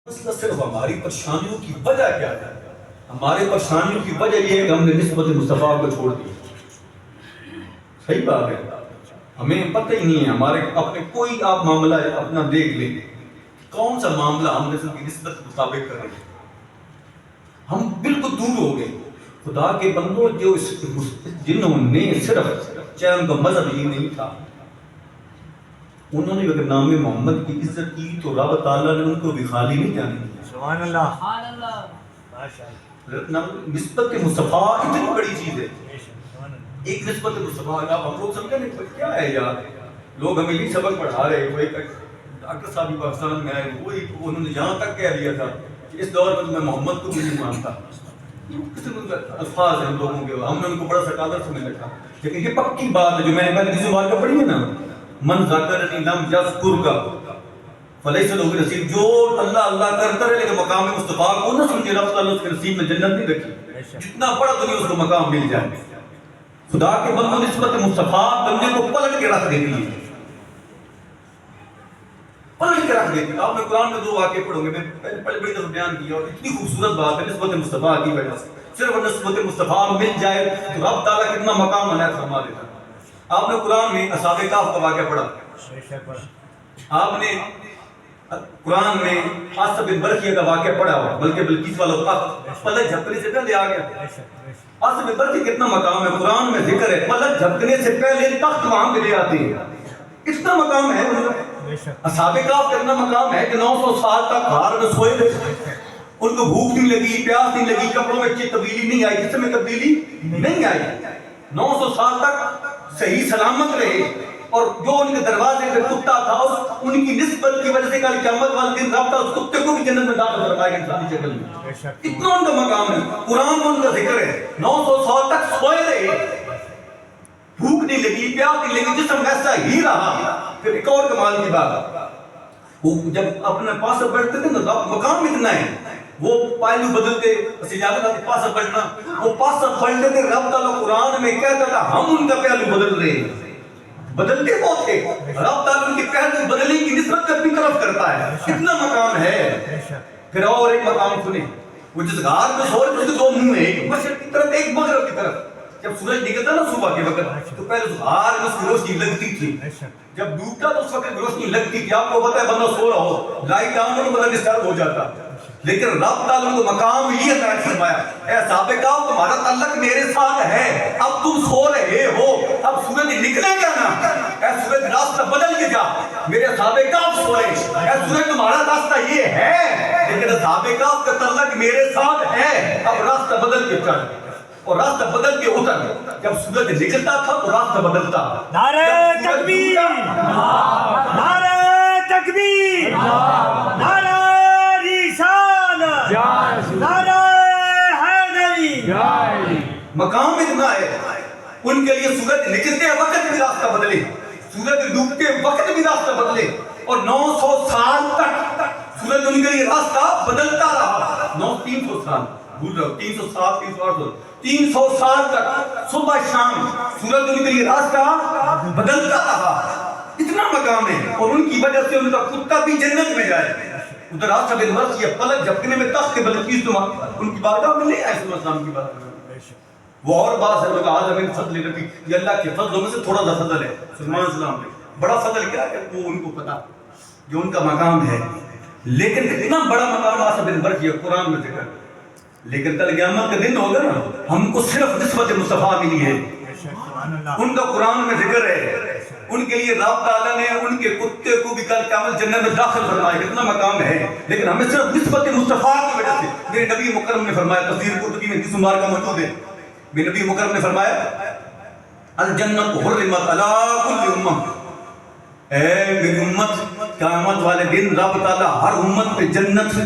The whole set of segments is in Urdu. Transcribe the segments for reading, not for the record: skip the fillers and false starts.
مسئلہ صرف ہماری پریشانیوں کی وجہ کیا ہے؟ ہماری پریشانیوں کی وجہ یہ ہے کہ ہم نے نسبت مصطفیٰ کو چھوڑ دیا. صحیح بات ہے. ہمیں پتہ ہی نہیں ہے ہمارے اپنے کوئی آپ معاملہ ہے اپنا دیکھ لیں کون سا معاملہ ہم نے کی نسبت کے مطابق کر رہے ہیں. ہم بالکل دور ہو گئے. خدا کے بندوں جو جنہوں نے صرف چاہے ان کا مذہب یہ نہیں تھا انہوں نے اگر نام محمد کی عزت کی تو رب تعالیٰ نے ان کو بھی خالی نہیں جانے دیا. سبحان اللہ سبحان اللہ ماشاءاللہ. نسبت مصطفیٰ اتنی بڑی چیز ہے. ایک نسبت مصطفیٰ ہم لوگ سمجھیں نہیں کیا ہے یار لوگ ہمیں یہ سبق پڑھا رہے. وہ ایک ڈاکٹر صاحب پاکستان میں آئے وہی انہوں نے یہاں تک کہہ دیا تھا کہ اس دور میں محمد کو بھی نہیں مانتا. الفاظ ہیں ہم لوگوں کے ہم نے ان کو بڑا سکادر سمجھ رکھا. لیکن یہ پکی بات ہے جو میں نے پہلے کسی بات کو پڑھی ہے نا من ذکرنی لم یذکر کا فلیس له نصیب. جو اللہ اللہ کرتا رہے لیکن مقام مصطفیٰ کو نہ سمجھے رب تعالیٰ اس کے نصیب میں جنت نہیں رکھی. جتنا بڑا دنیا اس کو مقام مل جائے. خدا کے بندوں نسبت مصطفیٰ بندے کو پلٹ کے رکھ دیتی ہے. پلٹ کے رکھ دیتی ہے. آپ نے قرآن میں 2 واقعے پڑھو گے میں پہلے بڑی دفعہ بیان کیا اور اتنی خوبصورت بات ہے نسبت مصطفیٰ کی وجہ سے. صرف نسبت مصطفیٰ مل جائے تو رب تعالیٰ کتنا مقام عنایت فرما دیتا ہے. آپ نے قرآن میں اصحاب کہف کا واقعہ پڑھا. آپ نے قرآن میں آصف بن برخیہ کا واقعہ پڑھا ہوا بلکہ بلقیس والا تخت پلک جھپکنے سے پہلے آ گیا. آصف بن برخیہ کتنا مقام ہے قرآن میں ذکر ہے پلک جھپکنے سے پہلے تخت وہاں پہ لے آتے ہیں. اتنا مقام ہے. اصحاب کہف کتنا مقام ہے کہ 900 سال تک غار میں سوئے رہے. ان کو بھوک نہیں لگی پیاس نہیں لگی کپڑوں میں تبدیلی نہیں آئی جسم میں تبدیلی نہیں آئی. 900 سال تک صحیح سلامت رہے اور جو ان کے دروازے پہ کتا تھا ان کی نسبت کی وجہ سے کل قیامت والے دن رب تعالیٰ اس کتے کو بھی جنت میں داخل فرمائے گا انسانی شکل میں. اتنا ان کا مقام ہے. قرآن میں ان کا ذکر ہے 900 سال تک سوئے رہے بھوک نہیں لگی پیاس نہیں لگی جسم ویسا ہی رہا. پھر ایک اور کمال کی بات وہ جب اپنے پاس بیٹھتے تھے نا مقام اتنا ہے وہ پہلو بدلتے سجادہ کا پاسا پلٹنا وہ پاسا پلٹتے تھے. رب تعالیٰ قرآن میں کہتا تھا ہم ان کا پہلو بدل رہے ہیں. بدلتے وہ تھے رب تعالیٰ ان کے پہلو بدلنے کی نسبت اپنی طرف کرتا ہے. کتنا مقام ہے. پھر اور ایک مقام سنیں وہ جس غار میں سو رہے تھے 2 منہ ہیں ایک مشرق کی طرف ایک مغرب کی طرف. جب سورج نکلتا نا صبح کے وقت تو پہلے غار میں اس کی روشنی لگتی تھی. جب ڈوبتا تو اس وقت روشنی لگتی تھی. آپ کو پتہ ہے بندہ سو رہا ہو لائٹ آن تو بندہ ڈسٹرب ہو جاتا. لیکن رب تعالیٰ کو مقام یہ عنایت فرمایا اے اصحاب کہف تمہارا تعلق میرے ساتھ ہے. اب تم سو رہے ہو اب سورج نکلے گا نا اے سورج راستہ بدل کے جا. میرے اصحاب کہف سو رہے اے سورج تمہارا راستہ یہ ہے لیکن اصحاب کہف کا تعلق میرے ساتھ ہے. اب راستہ بدل کے چل اور راستہ بدل کے اتر. جب سورج نکلتا تھا تو راستہ بدلتا. نعرہ تکبیر نعرہ تکبیر نعرہ نعرہ حیدری. مقام اتنا ہے ان کے لیے سورج نکلتے وقت بھی راستہ بدلے سورج ڈوبتے وقت بھی راستہ بدلے اور 900 سال تک سورج ان کے لیے راستہ بدلتا رہا. 300 سال بھول رہا ہوں 300 سال 300 سال تک صبح شام سورج ان کے لیے راستہ بدلتا رہا. اتنا مقام ہے اور ان کی وجہ سے ان کا کتا بھی جنت میں جائے. ادھر آج سب انورس یہ پلک جھپکنے میں تخت بلقیس ان کی بارگاہ میں نہیں آئے صلی اللہ علیہ وسلم کی بارگاہ میں. وہ اور بات ہے کہ آج ہمیں فضل نبی یہ اللہ کے فضلوں میں سے تھوڑا سا فضل ہے. سلمان السلام پہ بڑا فضل کیا ہے وہ ان کو پتا جو ان کا مقام ہے. لیکن اتنا بڑا مقام آج سب انورس یہ قرآن میں ذکر. لیکن کل قیامت کا دن ہوگا نا ہم کو صرف نسبت مصطفیٰ ملی ہے. ان کا قرآن میں ذکر ہے ان کے لیے رب تعالیٰ نے ان کے کتے کو بھی کل قیامت جنت میں داخل فرمایا. کتنا مقام ہے لیکن ہمیں صرف نسبت مصطفیٰ کی وجہ سے. میرے نبی مکرم نے فرمایا تفسیر قرطبی میں 20 بار کا موجود ہے. میرے نبی مکرم نے فرمایا الجنت حرمت علی کل امہ. اے میری امت قیامت والے دن رب تعالیٰ ہر امت پہ جنت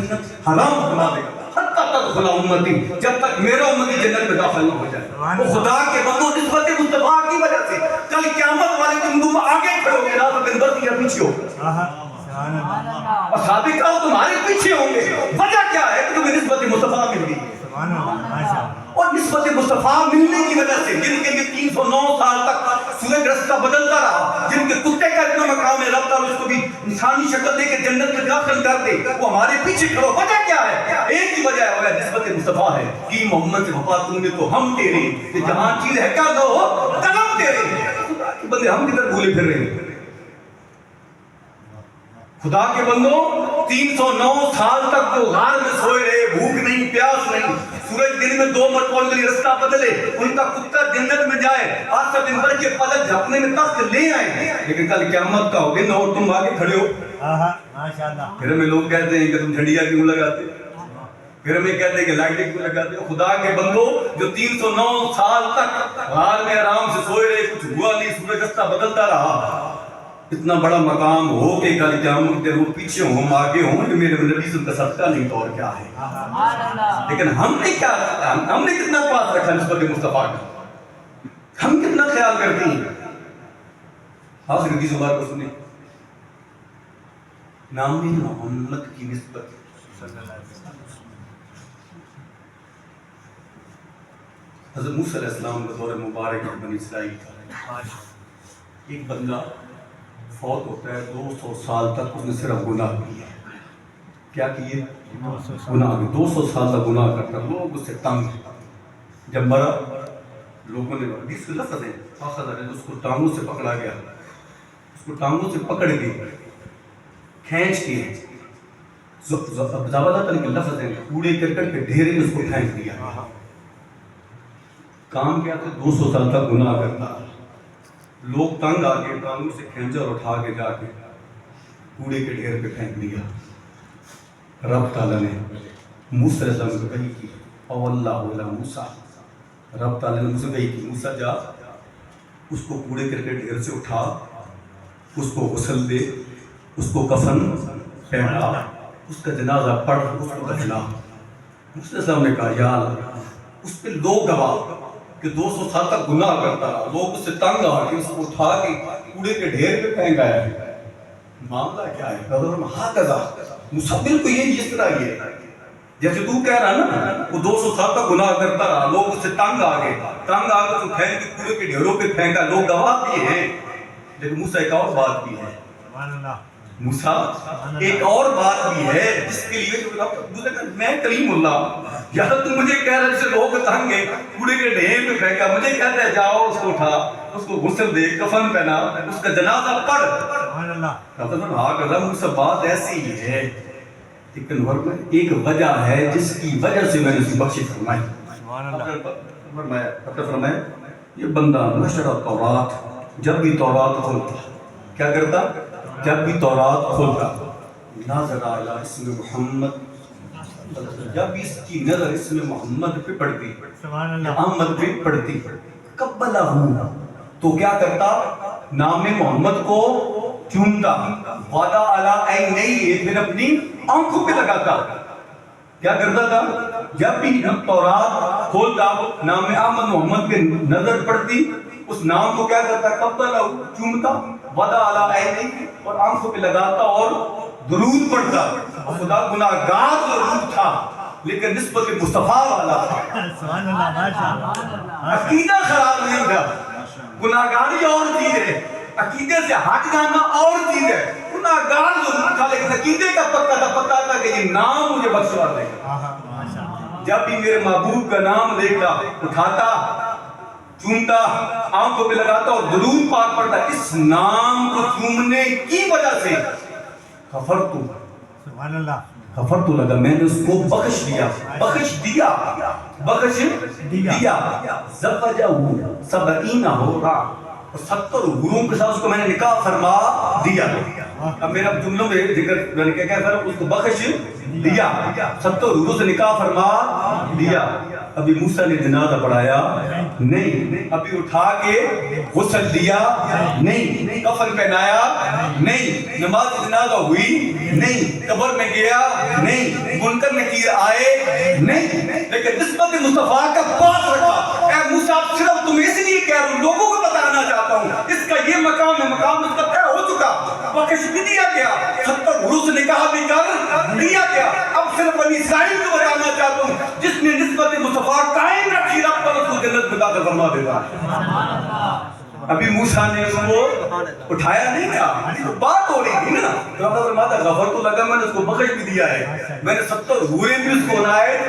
حرام فرما دے گا حتیٰ تک خلا امتی جب تک میرا امتی جنت میں داخل نہ ہو جائے. وہ خدا کے بندوں نسبت مصطفیٰ کی وجہ سے کل قیامت والے دن تم آگے کھڑو گے راستہ بن برتی یا پیچھے ہو. اصحاب کہف تمہارے پیچھے ہوں گے. وجہ کیا ہے کہ تمہیں نسبت مصطفیٰ مل گئی. اور نسبت مصطفیٰ ملنے کی وجہ سے جن کے لیے 309 سال تک سورج رستہ بدلتا رہا. جن کے کتے کا اتنا مقام ہے رب تعالیٰ اس کو بھی انسانی شکل دے کے جنت میں داخل کر دے, وہ ہمارے پیچھے کھڑو. وجہ کیا ہے؟ ایک ہی وجہ ہے, وہ نسبت مصطفیٰ ہے کہ محمد سے وفا تم نے تو ہم تیرے, کہ جہاں چیز ہے کر دو قلم تیرے. خدا کے بندے ہم کدھر بھولے پھر رہے ہیں. خدا کے بندوں 309 سال تک وہ غار میں سوئے رہے, بھوک نہیں پیاس نہیں. سورج دن میں 2 مرتبہ ان کے لیے رستہ بدلے, ان کا کتا جنت میں جائے, آج تک دن بھر کے پلک جھپنے میں تخت لے آئے. لیکن کل قیامت کا ہو دن اور تم آگے کھڑے ہو. ماشاءاللہ. پھر ہمیں لوگ کہتے ہیں کہ تم جھنڈیاں کیوں لگاتے, پھر ہمیں کہتے ہیں کہ لائٹیں کیوں لگاتے ہو. خدا کے بندوں جو 309 سال تک غار میں آرام سے سوئے رہے, کچھ ہوا نہیں, سورج رستہ بدلتا رہا, اتنا بڑا مقام ہو کہ کل قیامت کے وہ پیچھے ہوں ہم آگے ہوں, کہ میرے نبی ان کا صدقہ نہیں تو اور کیا ہے. لیکن ہم نے کیا, ہم نے کتنا پاس رکھا نسبت مصطفیٰ کا, ہم کتنا خیال کرتے ہیں. حاضر کی زبان کو سنیں, نام محمد کی نسبت حضرت موسیٰ علیہ السلام کا دور مبارک بنی اسرائیل کا. ایک بندہ فوت ہوتا ہے, 200 سال تک اس نے صرف گناہ کیا. کیا کیے؟ گناہ. 200 سال تک گناہ کرتا, لوگ اس سے تنگ. جب مرا لوگوں نے حدیث کے لفظ ہیں, اس کو ٹانگوں سے پکڑا گیا, اس کو ٹانگوں سے پکڑ کے کھینچ کے زبردہ کے لفظ ہیں, کوڑے کرکٹ کے ڈھیرے میں اس کو پھینک دیا. کام کیا تھا؟ 200 سال تک گناہ کرتا. لوگ تنگ آ کے ٹانگوں سے کھینچا اور اٹھا کے جا کے کوڑے کے ڈھیر پہ پھینک دیا. رب تعالیٰ نے موسیٰ علیہ السلام کو کہی کی, او اللہ علیہ موسیٰ, رب تعالیٰ نے مجھ سے کہی کی موسیٰ جا اس کو کوڑے کے ڈھیر سے اٹھا, اس کو غسل دے, اس کو کفن پہنا, اس کا جنازہ پڑھ, اس کو دفنا. موسیٰ علیہ السلام نے کہا یا اللہ, اس پہ لوگ گواہ کہ 200 سال تک گناہ کرتا رہا, لوگ اس سے تنگ آ کے اس کو اٹھا کے کوڑے کے ڈھیر پہ پھینک آیا ہے. معاملہ کیا ہے؟ حضرت ہاکذا مسبل کو یہ اس طرح ہی ہے جیسے تو کہہ رہا نا, وہ 200 سال تک گناہ کرتا رہا, لوگ اس سے تنگ آ کے اس کو پھینک کے کوڑے کے ڈھیروں پہ پھینکا, لوگ گواہ بھی ہیں. لیکن موسیٰ ایک اور بات بھی ہے, موسیٰ ایک اور بات بھی ہے جس کے لیے میں کلیم اللہ, یہاں تم مجھے کہہ رہا جسے لوگ تنگ ہیں کوڑے کے ڈھیر پہ پھینکا, مجھے کہتا ہے جاؤ اس کو اٹھا, اس کو غسل دے, کفن پہنا, اس کا جنازہ پڑھ. ہاں کرتا موسیٰ بات ایسی ہی ہے, لیکن ایک وجہ ہے جس کی وجہ سے میں نے اسے بخشش فرمائی. فرمایا یہ بندہ نشر تورات, جب بھی تورات کھولتا کیا کرتا, جب بھی تورات کھولتا نظر آیا اسم محمد, جب اس کی نظر اسم محمد پہ پڑتی, محمد پہ پڑتی, قبلہ ہوں تو کیا کرتا, نام محمد کو چومتا, وعدہ علی عینیہ پھر اپنی آنکھوں پہ لگاتا. کیا کرتا تھا, جب بھی تورات کھولتا نام احمد محمد پہ نظر پڑتی, اس نام کو کیا کرتا, قبلہ چومتا, وعدہ علی عینیہ اور آنکھوں پہ لگاتا اور درود پڑھتا. خدا گناہگار ضرور تھا لیکن نسبت مصطفیٰ والا تھا. عقیدہ خراب نہیں تھا, گناہگاری اور چیز ہے, عقیدے سے ہٹ جانا اور چیز ہے. گناہگار ضرور تھا لیکن عقیدے کا پتہ تھا, پتہ تھا کہ یہ نام مجھے بخشوا دے گا. جب بھی میرے محبوب کا نام دیکھتا اٹھاتا, چومتا, آنکھوں پہ لگاتا اور درود پاک پڑھتا. اس نام کو چومنے کی وجہ سے غفرت لگا, میں نے اس کو بخش دیا, بخش دیا, بخش دیا. زوجہ 70 حورا, 70 حوروں کے ساتھ اس کو میں نے نکاح فرما دیا. اب میرا جملوں میں ذکر میں نے کیا فرق, اس کو بخش دیا, 70 حوروں سے نکاح فرما دیا. ابھی موسیٰ نے جنازہ پڑھایا نہیں, ابھی اٹھا کے غسل دیا نہیں, کفن پہنایا نہیں, نماز جنازہ ہوئی نہیں, قبر میں گیا نہیں, منکر نکیر آئے نہیں, لیکن نسبت مصطفیٰ کا پاس رکھا. اے موسیٰ صرف تم اس لیے کہہ رہا ہوں, لوگوں کو بتانا چاہتا ہوں, اس کا یہ مقام ہے, مقام اس کا طے ہو چکا, بخش بھی دیا گیا, 70 حوروں سے نکاح بھی کر دیا گیا. اب صرف بنی اسرائیل کو بتانا چاہتا ہوں جس نے نسبت مصطفیٰ قائم رکھی, رب تعالیٰ اس کو جنت میں داخل فرما دیتا. ابھی موسیٰ نے اس کو اٹھایا نہیں تھا، تو بات ہو رہی تھی نا، تو اللہ فرماتا غفر تو لگا، میں نے اس کو بخش بھی دیا ہے، میں نے 70 حوریں بھی اس کو عنایت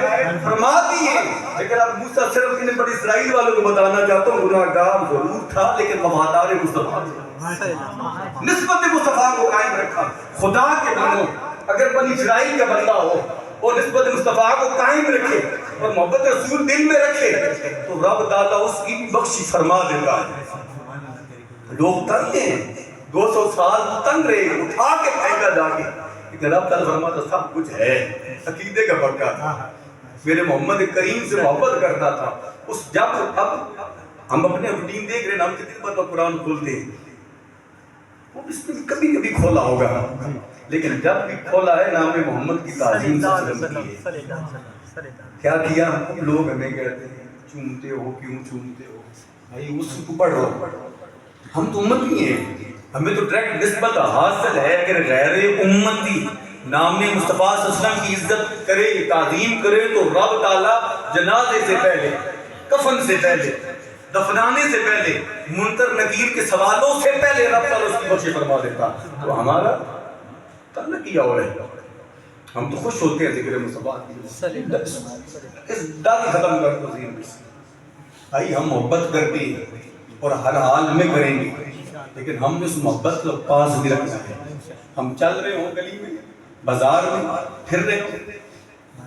فرما دی ہیں۔ لیکن اب موسیٰ صرف انہیں بڑی اسرائیل والوں کو بتانا چاہتا ہوں، گناہگار ضرور تھا لیکن وفادار مصطفیٰ تھا، نسبت مصطفیٰ کو قائم رکھا۔ خدا کے بندوں اگر بنی اسرائیل کا بندہ ہو اور نسبت مصطفیٰ کو قائم رکھے اور محبت رسول دل میں رکھے تو رب تعالیٰ اس کی بھی بخشش فرما دیتا ہے۔ لوگ تنگ ہیں، 200 سال تنگ رہے، اٹھا کے پھینکا جا کے، لیکن رب تعالیٰ فرماتا سب کچھ ہے، عقیدے کا پکا تھا، میرے محمد کریم سے محبت کرتا تھا۔ اس جب اب ہم اپنے روٹین دیکھ رہے ہیں، ہم کتنی بار قرآن کھولتے ہیں، وہ اس میں کبھی کبھی کھولا ہوگا، لیکن جب بھی کھولا ہے نام محمد کی تعظیم سے کیا کیا؟ لوگ ہمیں کہتے ہیں چومتے ہو، کیوں چومتے ہو بھائی؟ اس کو پڑھ رہو، ہم تو امتی ہیں، ہمیں تو ڈائریکٹ نسبت حاصل ہے۔ اگر غیر امتی نام مصطفیٰ صلی اللہ علیہ وسلم کی عزت کرے، تعظیم کرے تو رب تعالیٰ جنازے سے پہلے، کفن سے پہلے، دفنانے سے پہلے، منکر نکیر کے سوالوں سے پہلے رب تعالیٰ اس کی بخشش فرما دیتا۔ تو ہمارا تعلق کیا ہو رہا ہے؟ ہم تو خوش ہوتے ہیں ذکر مصطفیٰ کی، اس ڈر ختم کر دو ذہن میں سے۔ بھائی ہم محبت کرتے ہیں اور ہر حال میں کریں گے، لیکن ہم نے اس محبت کو پاس بھی رکھنا ہے۔ ہم چل رہے ہوں گلی میں، بازار میں پھر رہے ہوں،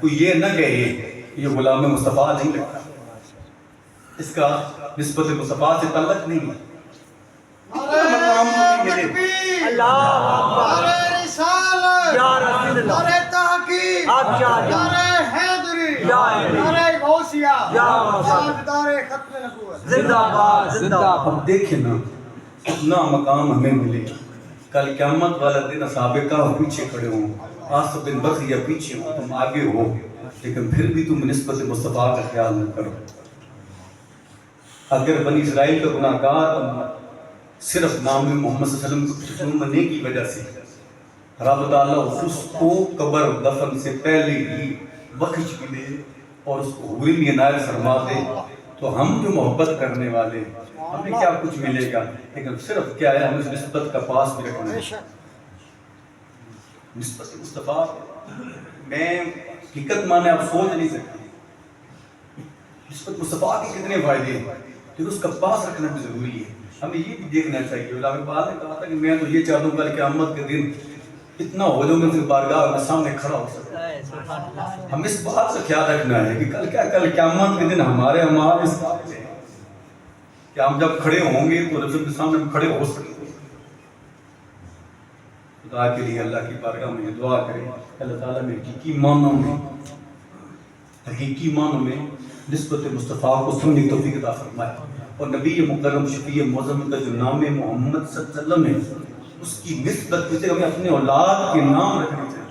کوئی یہ نہ کہے یہ غلام مصطفیٰ نہیں لگتا، اس کا نسبت مصطفیٰ سے تعلق نہیں ہے۔ اب دیکھیں نا اتنا مقام ہمیں ملے، کل قیامت والا دن اصحاب کہف پیچھے کھڑے ہوں، آصف بن بکر یا پیچھے ہوں، تم آگے ہو، لیکن پھر بھی تم نسبت مصطفیٰ کا خیال نہ کرو۔ اگر بنی اسرائیل کا گناہگار صرف نام محمد صلی اللہ علیہ وسلم کو چننے کی وجہ سے رب تعالیٰ اس کو قبر دفن سے پہلے ہی بخش بھی دے اور اس کو حوری بھی عنایت فرما دے، تو ہم جو محبت کرنے والے ہمیں کیا کچھ ملے گا؟ لیکن صرف کیا ہے، ہمیں اس نسبت کا پاس بھی رکھنا ہے۔ نسبت مصطفیٰ میں حقیقت مانے آپ سوچ نہیں سکتے، نسبت مصطفیٰ کے کتنے فائدے ہیں، لیکن اس کا پاس رکھنا بھی ضروری ہے۔ ہمیں یہ بھی دیکھنا چاہیے، علامہ اقبال نے کہا تھا کہ میں تو یہ چاہتا ہوں کل قیامت کے دن اتنا ہو جاؤں میں بارگاہ میں سامنے کھڑا ہو سکتا۔ ہم اس بات کا خیال رکھنا ہے کہ کل قیامت کے دن ہمارے اعمال اس قابل ہیں کہ ہم جب کھڑے ہوں گے تو رسول کے سامنے ہم کھڑے ہو سکتے ہیں۔ خدا کے لیے اللہ کی بارگاہ میں دعا کریں اللہ تعالیٰ میں حقیقی معنوں میں نسبت مصطفیٰ کو سننے کی توفیق عطا فرمائے، اور نبی مکرم شفیع معظم کا جو نام محمد صلی اللہ علیہ وسلم ہے اس کی نسبت سے ہمیں اپنے اولاد کے نام رکھنے چاہیے۔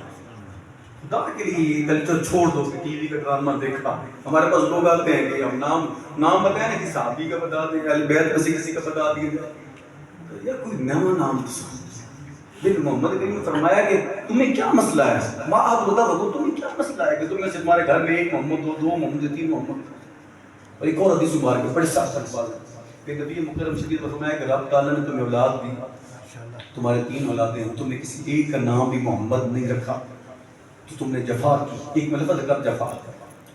خدا کے لیے یہ کلچر چھوڑ دو کہ ٹی وی کا ڈرامہ دیکھا، ہمارے پاس لوگ آتے ہیں کہ ہم نام بتائیں نا کہ صحابی کا بتا دیں، اہل بیت کسی کا بتا دیں، یا کوئی نیا نام بن محمد کریم نے فرمایا کہ تمہیں کیا مسئلہ ہے، تمہیں کیا مسئلہ ہے کہ تمہیں سے تمہارے گھر میں ایک محمد ہو، 2 محمد، 3 محمد۔ اور ایک اور حدیث مبارک ہے بڑے سخت الفاظ ہے کہ نبی مکرم شدید نے فرمایا کہ رب تعالیٰ نے تمہیں اولاد دی، تمہارے 3 اولادیں ہیں، تم نے کسی ایک کا نام بھی محمد نہیں رکھا تو تم نے جفا کی۔ ایک میں لفظ ہے جفا،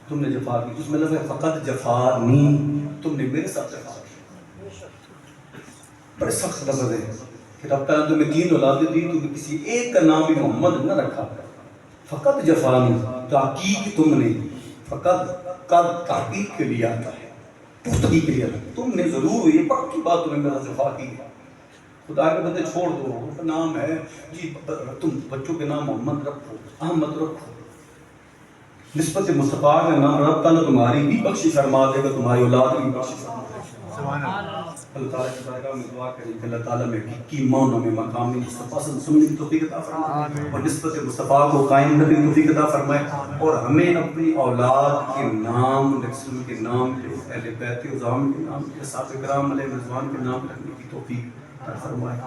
تم نے جفا کی، اس میں لفظ ہے فقط جفانی، تم نے میرے ساتھ جفا کی۔ بڑے سخت لفظ ہے کہ رب تعالیٰ نے تمہیں 3 اولادیں دی، تم نے کسی ایک کا نام بھی محمد نہ رکھا، فقط جفانی، تحقیق تم نے، فقط تحقیق کے لیے آتا ہے، پختگی کے لیے آتا ہے، تم نے ضرور یہ پکی بات تمہیں میرا جفا کی ہے۔ خدا کے بندے چھوڑ دو، نام ہے جی، تم بچوں کے نام محمد رکھو، احمد رکھو، نسبت مصطفیٰ کا نام رب تعالیٰ تمہاری بھی بخشش فرما دے گا، تمہاری اولاد بھی بخشش فرما دے گا۔ اللہ تعالیٰ کی بارگاہ میں دعا کریں کہ اللہ تعالیٰ میں حقیقی معنوں میں مقامی مصطفیٰ سے سننے کی توفیق عطا فرمائے اور نسبت مصطفیٰ کو قائم کرنے کی توفیق عطا فرمائے، اور ہمیں اپنی اولاد کے نام، رسول کے نام کے، اہل بیت عظام کے نام کے، صحابہ کرام علیہ رضوان کے نام رکھنے کی توفیق عطا فرمائے۔